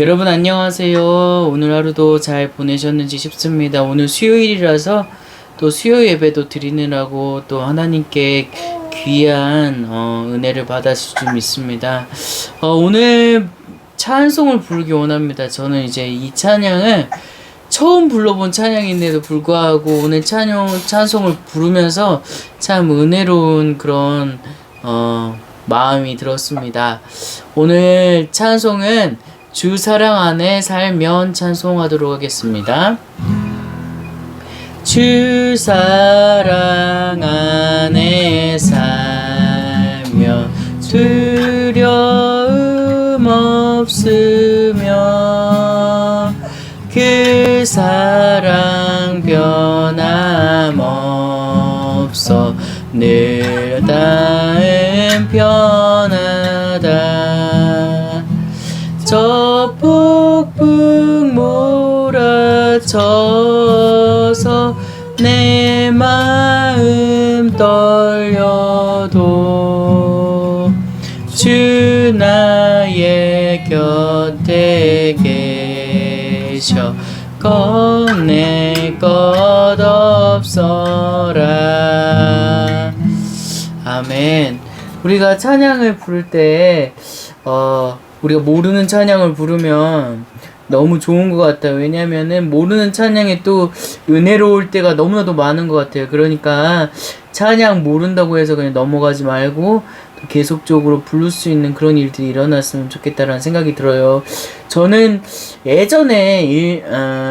여러분 안녕하세요. 오늘 하루도 잘 보내셨는지 싶습니다. 오늘 수요일이라서 또 수요 예배도 드리느라고 또 하나님께 귀한 은혜를 받으실 줄 믿습니다. 오늘 찬송을 부르기 원합니다. 저는 이제 이 찬양을 처음 불러본 찬양인데도 불구하고 오늘 찬송을 부르면서 참 은혜로운 그런 마음이 들었습니다. 오늘 찬송은 주 사랑 안에 살면 찬송하도록 하겠습니다. 주 사랑 안에 살면 두려움 없으며 그 사랑 변함없어 늘 다음 편하다. 저 폭풍 몰아쳐서 내 마음 떨려도 주 나의 곁에 계셔 꺼낼 것 없어라. 아멘. 우리가 찬양을 부를 때 우리가 모르는 찬양을 부르면 너무 좋은 것 같아요. 왜냐면은 모르는 찬양이 또 은혜로울 때가 너무나도 많은 것 같아요. 그러니까 찬양 모른다고 해서 그냥 넘어가지 말고 또 계속적으로 부를 수 있는 그런 일들이 일어났으면 좋겠다라는 생각이 들어요. 저는 예전에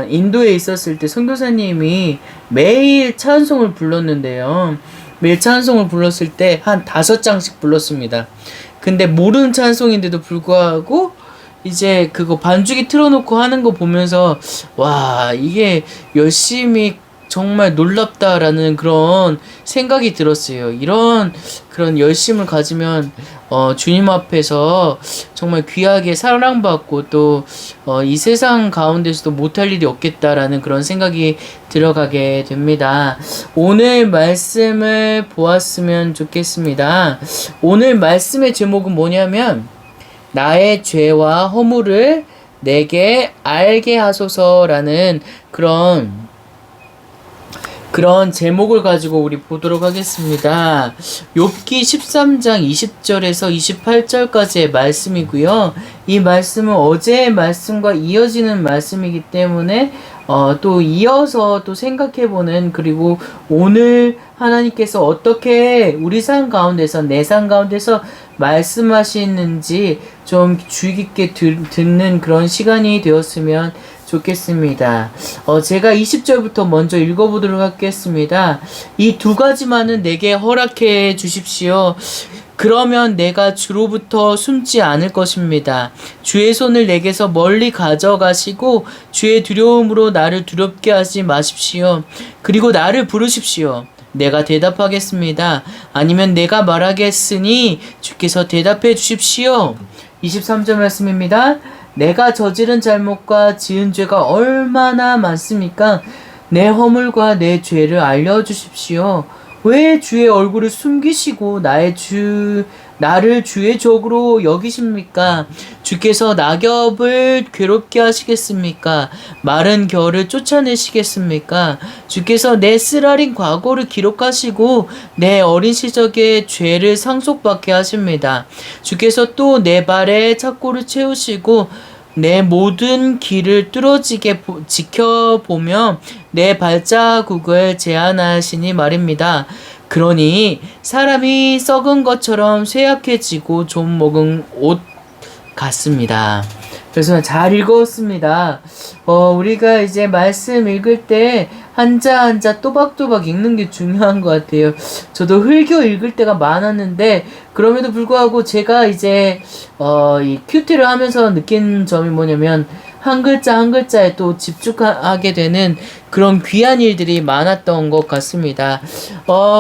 인도에 있었을 때 선교사님이 매일 찬송을 불렀는데요. 매일 찬송을 불렀을 때 한 5장씩 불렀습니다. 근데 모르는 찬송인데도 불구하고 이제 그거 반주기 틀어놓고 하는 거 보면서 와, 이게 열심히 정말 놀랍다라는 그런 생각이 들었어요. 이런 그런 열심을 가지면 주님 앞에서 정말 귀하게 사랑받고 또 이 세상 가운데서도 못할 일이 없겠다라는 그런 생각이 들어가게 됩니다. 오늘 말씀을 보았으면 좋겠습니다. 오늘 말씀의 제목은 뭐냐면 나의 죄와 허물을 내게 알게 하소서라는 그런 제목을 가지고 우리 보도록 하겠습니다. 욥기 13장 20절에서 28절까지의 말씀이고요. 이 말씀은 어제의 말씀과 이어지는 말씀이기 때문에 또 이어서 또 생각해보는, 그리고 오늘 하나님께서 어떻게 우리 삶 가운데서, 내 삶 가운데서 말씀하시는지 좀 주의 깊게 듣는 그런 시간이 되었으면 좋겠습니다. 제가 20절부터 먼저 읽어보도록 하겠습니다. 이 두 가지만은 내게 허락해 주십시오. 그러면 내가 주로부터 숨지 않을 것입니다. 주의 손을 내게서 멀리 가져가시고 주의 두려움으로 나를 두렵게 하지 마십시오. 그리고 나를 부르십시오. 내가 대답하겠습니다. 아니면 내가 말하겠으니 주께서 대답해 주십시오. 23절 말씀입니다. 내가 저지른 잘못과 지은 죄가 얼마나 많습니까? 내 허물과 내 죄를 알려주십시오. 왜 주의 얼굴을 숨기시고 나를 주의 적으로 여기십니까? 주께서 낙엽을 괴롭게 하시겠습니까? 마른 겨울을 쫓아내시겠습니까? 주께서 내 쓰라린 과거를 기록하시고 내 어린 시절의 죄를 상속받게 하십니다. 주께서 또 내 발에 착고를 채우시고 내 모든 길을 뚫어지게 지켜보며 내 발자국을 제한하시니 말입니다. 그러니 사람이 썩은 것처럼 쇠약해지고 좀 먹은 옷 같습니다. 그래서 잘 읽었습니다. 우리가 이제 말씀 읽을 때 한자 한자 또박또박 읽는 게 중요한 것 같아요. 저도 흘겨 읽을 때가 많았는데 그럼에도 불구하고 제가 이제 이 큐티를 하면서 느낀 점이 뭐냐면 한 글자 한 글자에 또 집중하게 되는 그런 귀한 일들이 많았던 것 같습니다.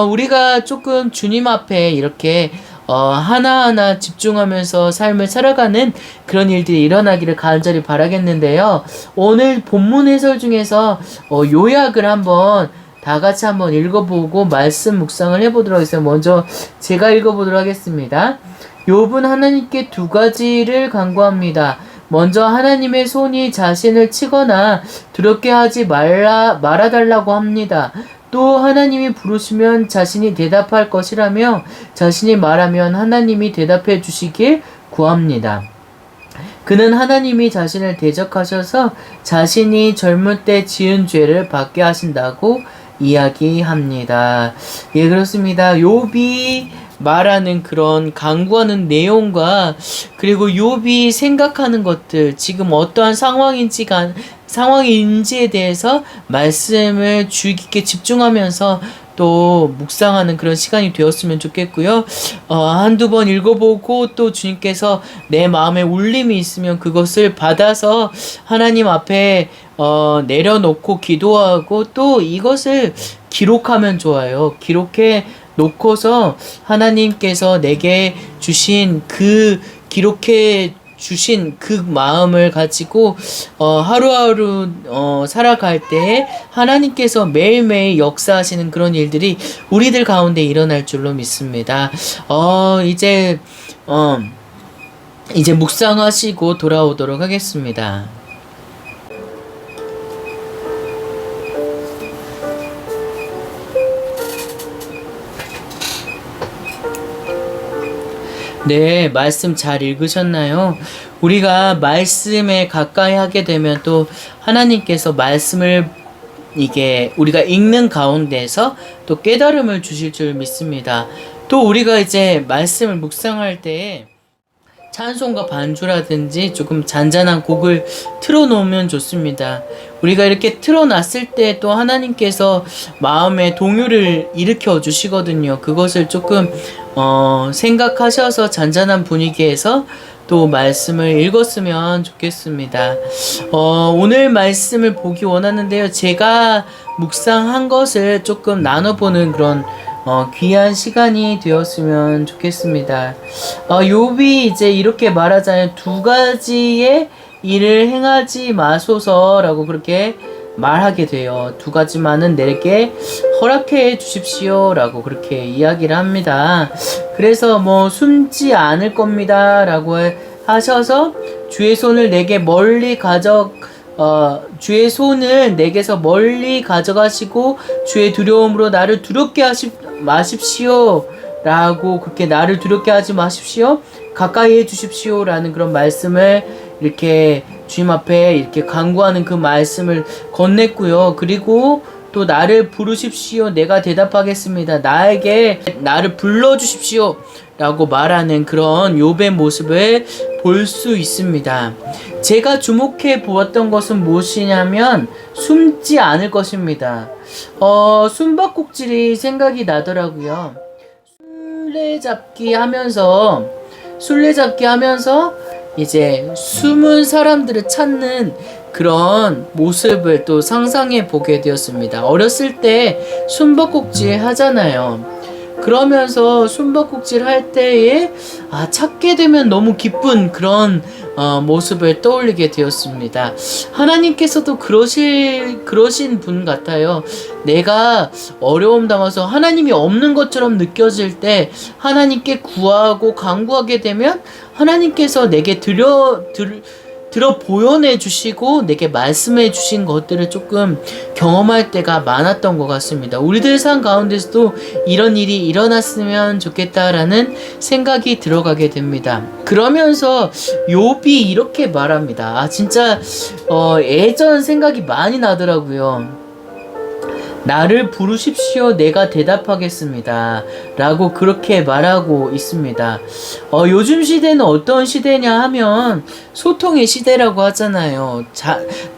우리가 조금 주님 앞에 이렇게 하나하나 집중하면서 삶을 살아가는 그런 일들이 일어나기를 간절히 바라겠는데요. 오늘 본문 해설 중에서 요약을 한번 다 같이 한번 읽어보고 말씀 묵상을 해보도록 하겠습니다. 먼저 제가 읽어보도록 하겠습니다. 욥은 하나님께 두 가지를 간구합니다. 먼저 하나님의 손이 자신을 치거나 두렵게 하지 말아달라고 합니다. 또 하나님이 부르시면 자신이 대답할 것이라며 자신이 말하면 하나님이 대답해 주시길 구합니다. 그는 하나님이 자신을 대적하셔서 자신이 젊을 때 지은 죄를 받게 하신다고 이야기합니다. 예, 그렇습니다. 욥이 말하는 그런 강구하는 내용과 그리고 욥이 생각하는 것들, 지금 어떠한 상황인지에 대해서 말씀을 주의 깊게 집중하면서 또 묵상하는 그런 시간이 되었으면 좋겠고요. 한두 번 읽어보고 또 주님께서 내 마음에 울림이 있으면 그것을 받아서 하나님 앞에 내려놓고 기도하고 또 이것을 기록하면 좋아요. 기록해 놓고서 하나님께서 내게 주신 기록해 주신 그 마음을 가지고 하루하루 살아갈 때 하나님께서 매일매일 역사하시는 그런 일들이 우리들 가운데 일어날 줄로 믿습니다. 이제 묵상하시고 돌아오도록 하겠습니다. 네, 말씀 잘 읽으셨나요? 우리가 말씀에 가까이 하게 되면 또 하나님께서 말씀을 우리가 읽는 가운데서 또 깨달음을 주실 줄 믿습니다. 또 우리가 이제 말씀을 묵상할 때 찬송과 반주라든지 조금 잔잔한 곡을 틀어놓으면 좋습니다. 우리가 이렇게 틀어놨을 때 또 하나님께서 마음에 동요를 일으켜 주시거든요. 그것을 조금 생각하셔서 잔잔한 분위기에서 또 말씀을 읽었으면 좋겠습니다. 오늘 말씀을 보기 원하는데요. 제가 묵상한 것을 조금 나눠보는 그런 귀한 시간이 되었으면 좋겠습니다. 욥이 이제 이렇게 말하잖아요. 두 가지의 일을 행하지 마소서라고 그렇게 말하게 돼요. 두 가지만은 내게 허락해 주십시오 라고 그렇게 이야기를 합니다. 그래서 숨지 않을 겁니다 라고 하셔서 주의 손을 주의 손을 내게서 멀리 가져가시고 주의 두려움으로 나를 두렵게 하지 마십시오 라고 그렇게 나를 두렵게 하지 마십시오, 가까이 해 주십시오 라는 그런 말씀을 이렇게 주님 앞에 이렇게 간구하는 그 말씀을 건넸고요. 그리고 또 나를 부르십시오, 내가 대답하겠습니다, 나를 불러주십시오 라고 말하는 그런 욥의 모습을 볼 수 있습니다. 제가 주목해 보았던 것은 무엇이냐면 숨지 않을 것입니다. 숨바꼭질이 생각이 나더라고요. 술래잡기 하면서 이제 숨은 사람들을 찾는 그런 모습을 또 상상해 보게 되었습니다. 어렸을 때 숨바꼭질 하잖아요. 그러면서 숨바꼭질 할 때에 찾게 되면 너무 기쁜 그런 모습을 떠올리게 되었습니다. 하나님께서도 그러신 분 같아요. 내가 어려움 담아서 하나님이 없는 것처럼 느껴질 때 하나님께 구하고 간구하게 되면 하나님께서 내게 들어 보여내 주시고 내게 말씀해 주신 것들을 조금 경험할 때가 많았던 것 같습니다. 우리들 삶 가운데서도 이런 일이 일어났으면 좋겠다라는 생각이 들어가게 됩니다. 그러면서 욥이 이렇게 말합니다. 진짜 예전 생각이 많이 나더라고요. 나를 부르십시오, 내가 대답하겠습니다 라고 그렇게 말하고 있습니다. 요즘 시대는 어떤 시대냐 하면 소통의 시대라고 하잖아요.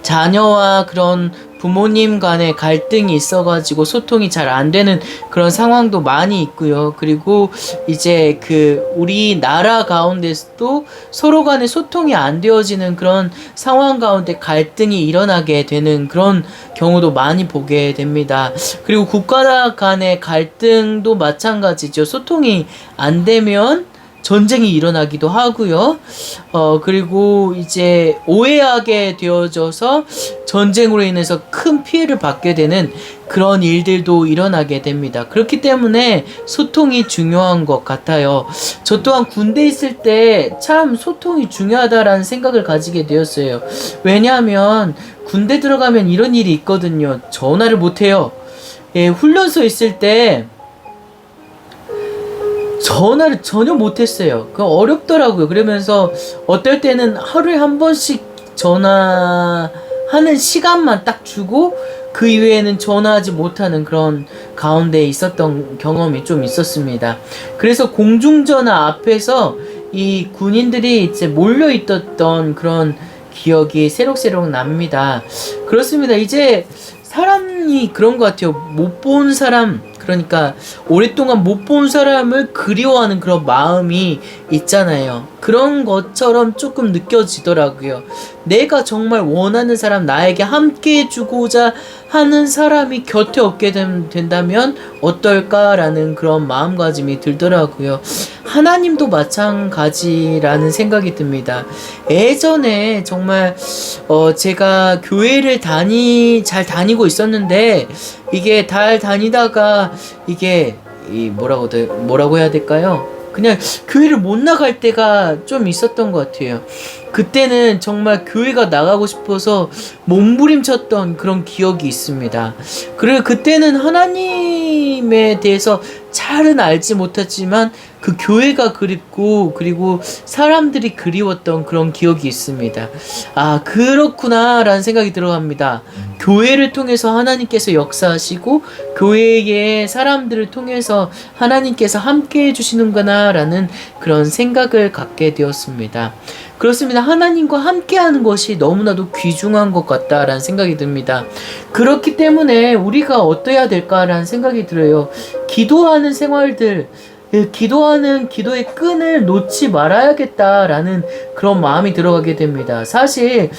자녀와 그런 부모님 간에 갈등이 있어가지고 소통이 잘 안 되는 그런 상황도 많이 있고요. 그리고 이제 우리나라 가운데서도 서로 간에 소통이 안 되어지는 그런 상황 가운데 갈등이 일어나게 되는 그런 경우도 많이 보게 됩니다. 그리고 국가 간의 갈등도 마찬가지죠. 소통이 안 되면 전쟁이 일어나기도 하고요. 그리고 이제 오해하게 되어져서 전쟁으로 인해서 큰 피해를 받게 되는 그런 일들도 일어나게 됩니다. 그렇기 때문에 소통이 중요한 것 같아요. 저 또한 군대 있을 때 참 소통이 중요하다라는 생각을 가지게 되었어요. 왜냐하면 군대 들어가면 이런 일이 있거든요. 전화를 못해요. 예, 훈련소 있을 때 전화를 전혀 못했어요. 그 어렵더라고요. 그러면서 어떨 때는 하루에 한 번씩 전화하는 시간만 딱 주고 그 이외에는 전화하지 못하는 그런 가운데 있었던 경험이 좀 있었습니다. 그래서 공중전화 앞에서 이 군인들이 이제 몰려있던 그런 기억이 새록새록 납니다. 그렇습니다. 이제 사람이 그런 것 같아요. 못 본 사람, 그러니까 오랫동안 못 본 사람을 그리워하는 그런 마음이 있잖아요. 그런 것처럼 조금 느껴지더라고요. 내가 정말 원하는 사람, 나에게 함께 해주고자 하는 사람이 곁에 없게 된다면 어떨까라는 그런 마음가짐이 들더라고요. 하나님도 마찬가지라는 생각이 듭니다. 예전에 정말 제가 교회를 잘 다니고 있었는데 이게 잘 다니다가 이게 뭐라고 해야 될까요? 그냥 교회를 못 나갈 때가 좀 있었던 것 같아요. 그때는 정말 교회가 나가고 싶어서 몸부림쳤던 그런 기억이 있습니다. 그리고 그때는 하나님에 대해서 잘은 알지 못했지만 그 교회가 그립고 그리고 사람들이 그리웠던 그런 기억이 있습니다. 아, 그렇구나 라는 생각이 들어갑니다. 교회를 통해서 하나님께서 역사하시고 교회의 사람들을 통해서 하나님께서 함께 해주시는구나 라는 그런 생각을 갖게 되었습니다. 그렇습니다. 하나님과 함께하는 것이 너무나도 귀중한 것 같다라는 생각이 듭니다. 그렇기 때문에 우리가 어떠해야 될까라는 생각이 들어요. 기도하는 생활들, 기도하는 기도의 끈을 놓지 말아야겠다라는 그런 마음이 들어가게 됩니다. 사실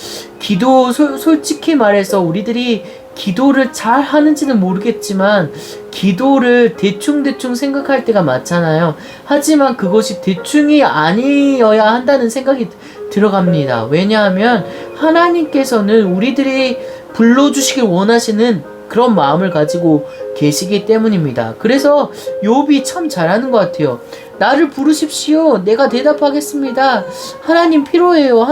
솔직히 말해서 우리들이 기도를 잘 하는지는 모르겠지만 기도를 대충 생각할 때가 많잖아요. 하지만 그것이 대충이 아니어야 한다는 생각이 들어갑니다. 왜냐하면 하나님께서는 우리들이 불러주시길 원하시는 그런 마음을 가지고 계시기 때문입니다. 그래서 욥이 참 잘하는 것 같아요. 나를 부르십시오. 내가 대답하겠습니다. 하나님 필요해요.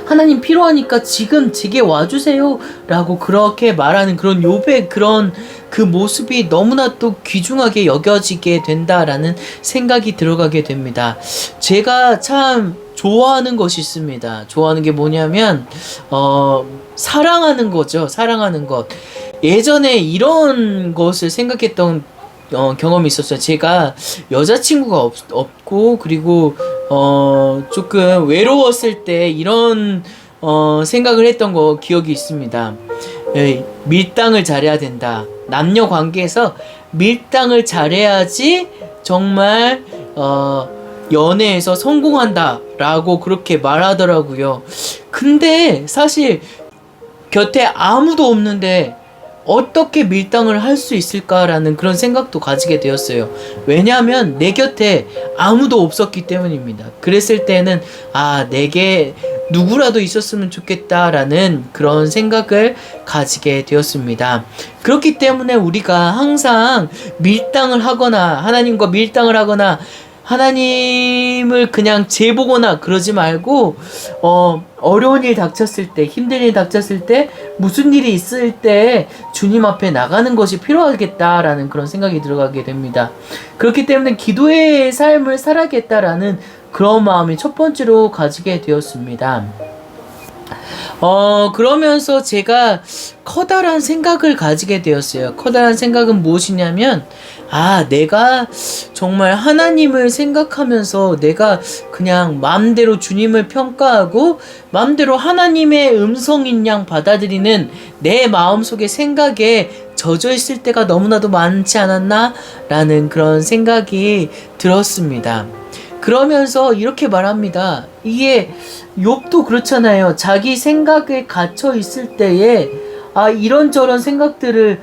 하나님 필요하니까 지금 제게 와주세요 라고 그렇게 말하는 그런 욥의 그런 그 모습이 너무나 또 귀중하게 여겨지게 된다라는 생각이 들어가게 됩니다. 제가 참 좋아하는 것이 있습니다. 좋아하는 게 뭐냐면 사랑하는 거죠. 사랑하는 것. 예전에 이런 것을 생각했던 경험이 있었어요. 제가 여자친구가 없고 그리고 조금 외로웠을 때 이런 생각을 했던 기억이 있습니다. 밀당을 잘해야 된다. 남녀 관계에서 밀당을 잘해야지 정말 연애에서 성공한다 라고 그렇게 말하더라고요. 근데 사실 곁에 아무도 없는데 어떻게 밀당을 할 수 있을까라는 그런 생각도 가지게 되었어요. 왜냐하면 내 곁에 아무도 없었기 때문입니다. 그랬을 때는 내게 누구라도 있었으면 좋겠다라는 그런 생각을 가지게 되었습니다. 그렇기 때문에 우리가 항상 밀당을 하거나 하나님과 밀당을 하거나 하나님을 그냥 재보거나 그러지 말고 어려운 일 닥쳤을 때, 힘든 일 닥쳤을 때, 무슨 일이 있을 때 주님 앞에 나가는 것이 필요하겠다라는 그런 생각이 들어가게 됩니다. 그렇기 때문에 기도의 삶을 살아야겠다라는 그런 마음이 첫 번째로 가지게 되었습니다. 그러면서 제가 커다란 생각을 가지게 되었어요. 커다란 생각은 무엇이냐면, 내가 정말 하나님을 생각하면서 내가 그냥 마음대로 주님을 평가하고 마음대로 하나님의 음성인 양 받아들이는 내 마음속의 생각에 젖어 있을 때가 너무나도 많지 않았나? 라는 그런 생각이 들었습니다. 그러면서 이렇게 말합니다. 이게 욥도 그렇잖아요. 자기 생각에 갇혀 있을 때에 이런저런 생각들을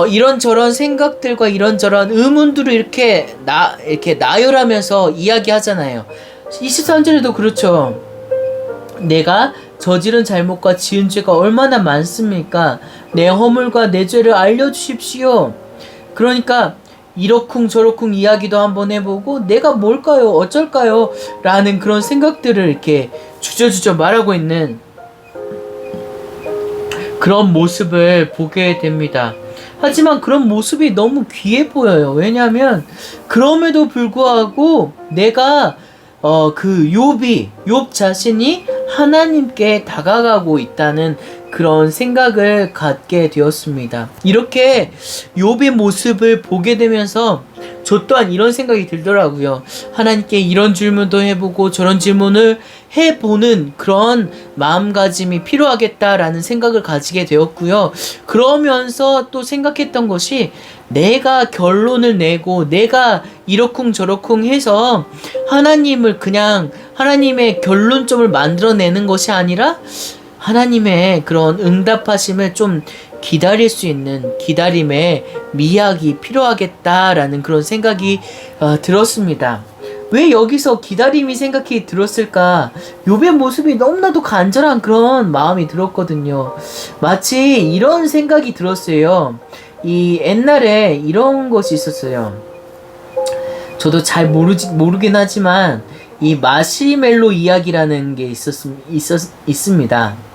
이런저런 생각들과 이런저런 의문들을 이렇게 나열하면서 이야기하잖아요. 23절에도 그렇죠. 내가 저지른 잘못과 지은 죄가 얼마나 많습니까? 내 허물과 내 죄를 알려주십시오. 그러니까 이러쿵 저러쿵 이야기도 한번 해보고 내가 뭘까요? 어쩔까요? 라는 그런 생각들을 이렇게 주저주저 말하고 있는 그런 모습을 보게 됩니다. 하지만 그런 모습이 너무 귀해 보여요. 왜냐하면 그럼에도 불구하고 내가 욥 자신이 하나님께 다가가고 있다는 그런 생각을 갖게 되었습니다. 이렇게 욥의 모습을 보게 되면서 저 또한 이런 생각이 들더라고요. 하나님께 이런 질문도 해보고 저런 질문을 해보는 그런 마음가짐이 필요하겠다라는 생각을 가지게 되었고요. 그러면서 또 생각했던 것이 내가 결론을 내고 내가 이러쿵 저러쿵 해서 하나님을 그냥 하나님의 결론점을 만들어내는 것이 아니라 하나님의 그런 응답하심을 좀 기다릴 수 있는 기다림의 미학이 필요하겠다라는 그런 생각이 들었습니다. 왜 여기서 기다림이 생각이 들었을까? 욥의 모습이 너무나도 간절한 그런 마음이 들었거든요. 마치 이런 생각이 들었어요. 이 옛날에 이런 것이 있었어요. 저도 잘 모르긴 하지만 이 마시멜로 이야기라는 게 있습니다.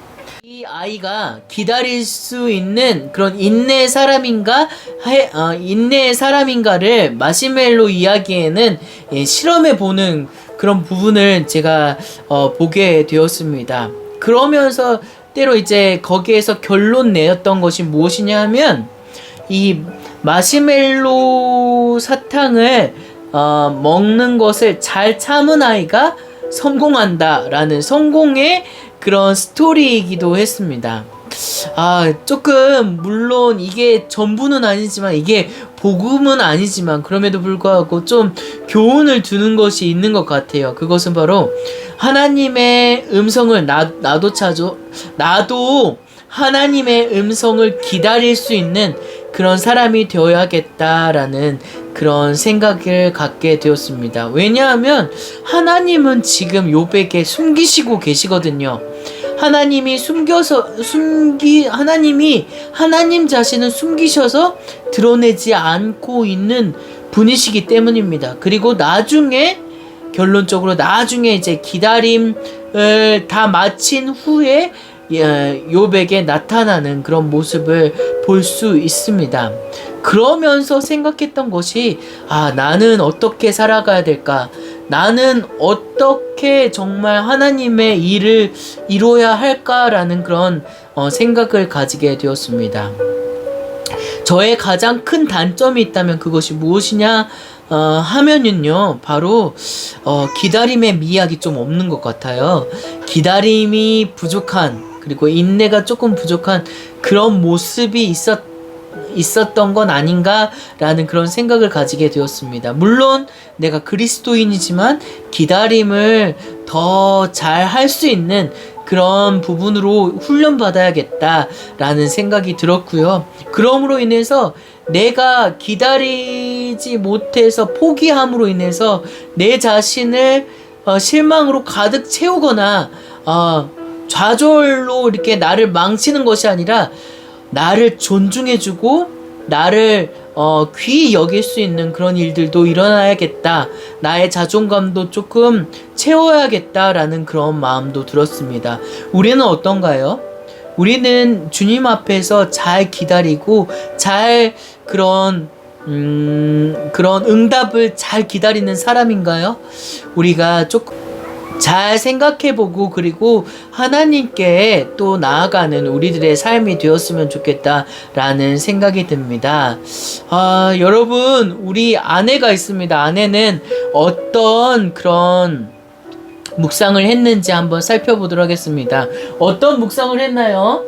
이 아이가 기다릴 수 있는 그런 인내의 사람인가를 마시멜로 이야기에는 실험해 보는 그런 부분을 제가 보게 되었습니다. 그러면서 때로 이제 거기에서 결론 내었던 것이 무엇이냐 하면 이 마시멜로 사탕을 먹는 것을 잘 참은 아이가 성공한다라는 성공의 그런 스토리이기도 했습니다. 조금 물론 이게 전부는 아니지만 이게 복음은 아니지만 그럼에도 불구하고 좀 교훈을 두는 것이 있는 것 같아요. 그것은 바로 하나님의 음성을 나도 하나님의 음성을 기다릴 수 있는 그런 사람이 되어야겠다라는 그런 생각을 갖게 되었습니다. 왜냐하면 하나님은 지금 욥에게 숨기시고 계시거든요. 하나님이 하나님 자신을 숨기셔서 드러내지 않고 있는 분이시기 때문입니다. 그리고 결론적으로 나중에 이제 기다림을 다 마친 후에 욥에게 나타나는 그런 모습을 볼 수 있습니다. 그러면서 생각했던 것이 나는 어떻게 살아가야 될까? 나는 어떻게 정말 하나님의 일을 이루어야 할까라는 그런 생각을 가지게 되었습니다. 저의 가장 큰 단점이 있다면 그것이 무엇이냐 하면은요, 바로 기다림의 미학이 좀 없는 것 같아요. 기다림이 부족한, 그리고 인내가 조금 부족한 그런 모습이 있었던 건 아닌가라는 그런 생각을 가지게 되었습니다. 물론 내가 그리스도인이지만 기다림을 더 잘 할 수 있는 그런 부분으로 훈련받아야겠다라는 생각이 들었고요. 그러므로 인해서 내가 기다리지 못해서 포기함으로 인해서 내 자신을 실망으로 가득 채우거나 좌절로 이렇게 나를 망치는 것이 아니라 나를 존중해주고 나를 귀히 여길 수 있는 그런 일들도 일어나야겠다. 나의 자존감도 조금 채워야겠다라는 그런 마음도 들었습니다. 우리는 어떤가요? 우리는 주님 앞에서 잘 기다리고 잘 그런 응답을 잘 기다리는 사람인가요? 우리가 조금 잘 생각해보고 그리고 하나님께 또 나아가는 우리들의 삶이 되었으면 좋겠다라는 생각이 듭니다. 여러분, 우리 아내가 있습니다. 아내는 어떤 그런 묵상을 했는지 한번 살펴보도록 하겠습니다. 어떤 묵상을 했나요?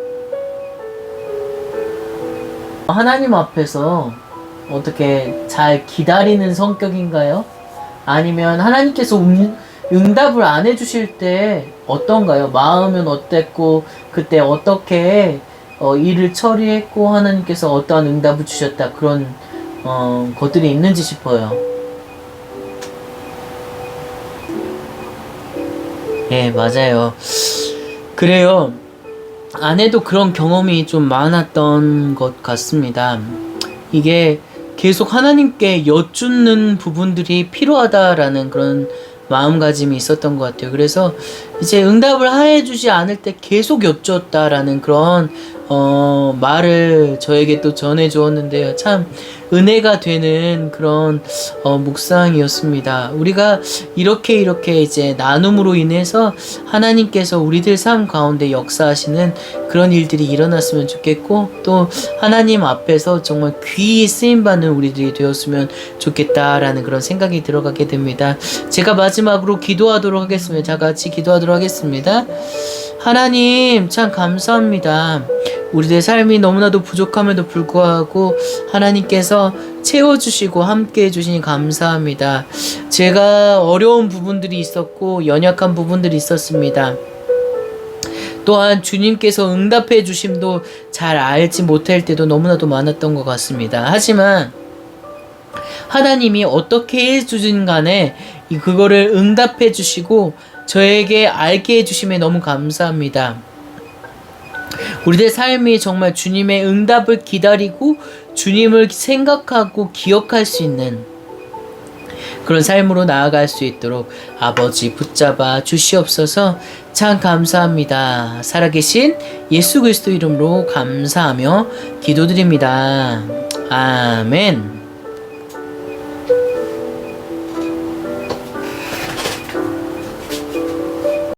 하나님 앞에서 어떻게 잘 기다리는 성격인가요? 아니면 하나님께서 응답을 안 해주실 때 어떤가요? 마음은 어땠고 그때 어떻게 일을 처리했고 하나님께서 어떠한 응답을 주셨다, 그런 것들이 있는지 싶어요. 예, 맞아요. 그래요. 아내도 그런 경험이 좀 많았던 것 같습니다. 이게 계속 하나님께 여쭙는 부분들이 필요하다라는 그런 마음가짐이 있었던 것 같아요. 그래서 이제 응답을 해주지 않을 때 계속 여쭈었다라는 그런 말을 저에게 또 전해 주었는데요. 참 은혜가 되는 그런 묵상이었습니다. 우리가 이렇게 이제 나눔으로 인해서 하나님께서 우리들 삶 가운데 역사하시는 그런 일들이 일어났으면 좋겠고, 또 하나님 앞에서 정말 귀히 쓰임받는 우리들이 되었으면 좋겠다라는 그런 생각이 들어가게 됩니다. 제가 마지막으로 기도하도록 하겠습니다. 다 같이 기도하도록 하겠습니다. 하나님 참 감사합니다. 우리들의 삶이 너무나도 부족함에도 불구하고 하나님께서 채워주시고 함께 해주시니 감사합니다. 제가 어려운 부분들이 있었고 연약한 부분들이 있었습니다. 또한 주님께서 응답해 주심도 잘 알지 못할 때도 너무나도 많았던 것 같습니다. 하지만 하나님이 어떻게 해주든 간에 그거를 응답해 주시고 저에게 알게 해주심에 너무 감사합니다. 우리들의 삶이 정말 주님의 응답을 기다리고 주님을 생각하고 기억할 수 있는 그런 삶으로 나아갈 수 있도록 아버지 붙잡아 주시옵소서. 참 감사합니다. 살아계신 예수 그리스도 이름으로 감사하며 기도드립니다. 아멘.